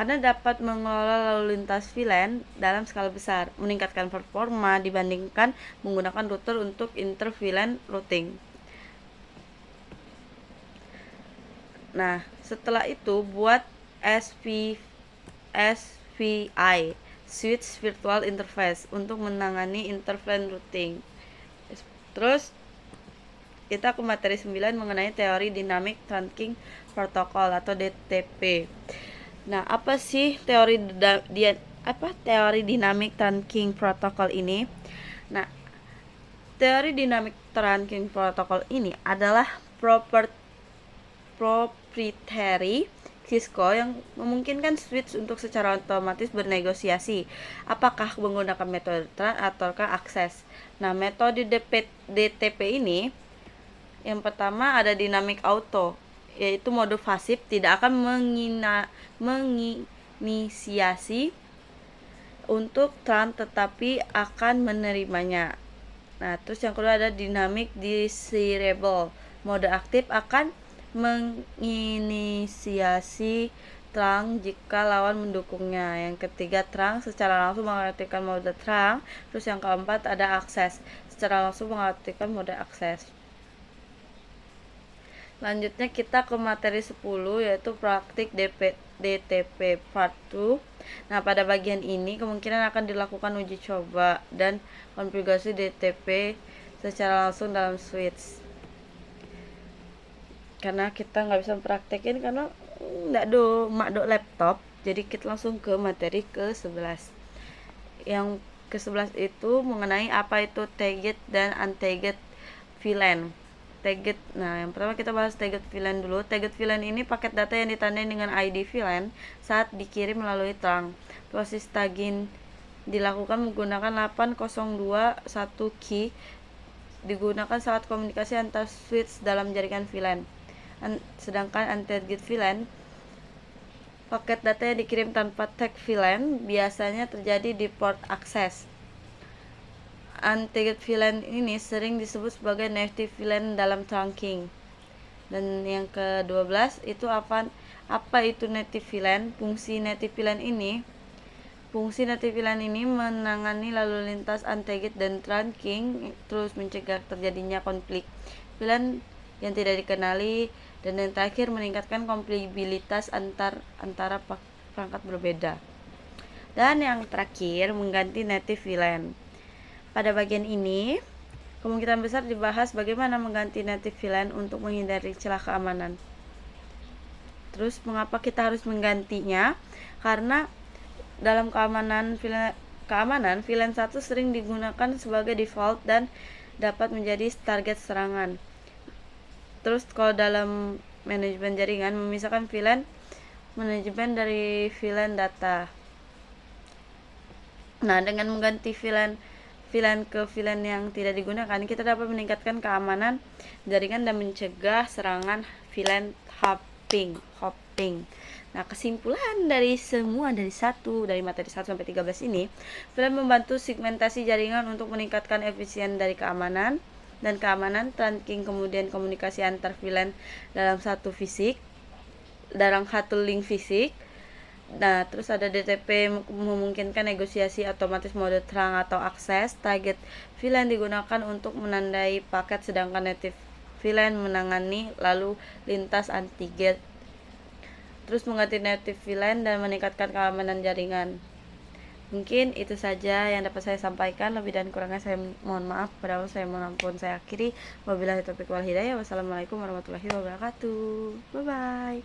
karena dapat mengelola lalu lintas VLAN dalam skala besar, meningkatkan performa dibandingkan menggunakan router untuk inter-VLAN routing. Nah, setelah itu buat SVI, Switch Virtual Interface, untuk menangani inter-VLAN routing. Terus kita ke materi 9 mengenai teori Dynamic Trunking Protocol atau DTP. Nah, apa sih teori Dynamic Trunking Protocol ini? Nah, teori Dynamic Trunking Protocol ini adalah proprietary Cisco yang memungkinkan switch untuk secara otomatis bernegosiasi apakah menggunakan metode tran ataukah akses. Nah, metode DTP ini yang pertama ada dynamic auto, yaitu mode pasif, tidak akan menginisiasi untuk tran tetapi akan menerimanya. Nah, terus yang kedua ada dynamic desirable, mode aktif akan menginisiasi terang jika lawan mendukungnya. Yang ketiga terang secara langsung mengaktifkan mode terang. Terus yang keempat ada akses, secara langsung mengaktifkan mode akses. Lanjutnya kita ke materi 10 yaitu praktik DTP part 2. Nah, pada bagian ini kemungkinan akan dilakukan uji coba dan konfigurasi DTP secara langsung dalam switch. Karena kita nggak bisa praktekin karena nggak do laptop, jadi kita langsung ke materi ke-11. Yang ke-11 itu mengenai apa itu tagged dan untagged VLAN. Tagged. Nah, yang pertama kita bahas tagged VLAN dulu. Tagged VLAN ini paket data yang ditandai dengan ID VLAN saat dikirim melalui trunk. Proses tagging dilakukan menggunakan 8021 key digunakan saat komunikasi antar switch dalam jaringan VLAN. Sedangkan untagged VLAN, paket data yang dikirim tanpa tag VLAN biasanya terjadi di port akses. Untagged VLAN ini sering disebut sebagai native VLAN dalam trunking. Dan yang ke-12 itu apa itu native VLAN? Fungsi native VLAN ini menangani lalu lintas untagged dan trunking, terus mencegah terjadinya konflik VLAN yang tidak dikenali, dan yang terakhir meningkatkan kompatibilitas antara perangkat berbeda. Dan yang terakhir mengganti native VLAN. Pada bagian ini, kemungkinan besar dibahas bagaimana mengganti native VLAN untuk menghindari celah keamanan. Terus mengapa kita harus menggantinya? Karena dalam keamanan VLAN 1 sering digunakan sebagai default dan dapat menjadi target serangan. Terus kalau dalam manajemen jaringan, memisahkan VLAN manajemen dari VLAN data. Nah, dengan mengganti VLAN ke VLAN yang tidak digunakan, kita dapat meningkatkan keamanan jaringan dan mencegah serangan VLAN hopping. Nah, kesimpulan dari materi 1 sampai 13 ini, VLAN membantu segmentasi jaringan untuk meningkatkan efisien dari keamanan trunking, kemudian komunikasi antar VLAN dalam satu link fisik. Nah, terus ada DTP memungkinkan negosiasi otomatis mode terang atau akses. Target VLAN digunakan untuk menandai paket, sedangkan native VLAN menangani lalu lintas untagged. Terus mengganti native VLAN dan meningkatkan keamanan jaringan. Mungkin itu saja yang dapat saya sampaikan. Lebih dan kurangnya saya mohon maaf. Padahal saya mohon ampun. Saya akhiri. Wabillahi taufiq wal hidayah. Wassalamualaikum warahmatullahi wabarakatuh. Bye bye.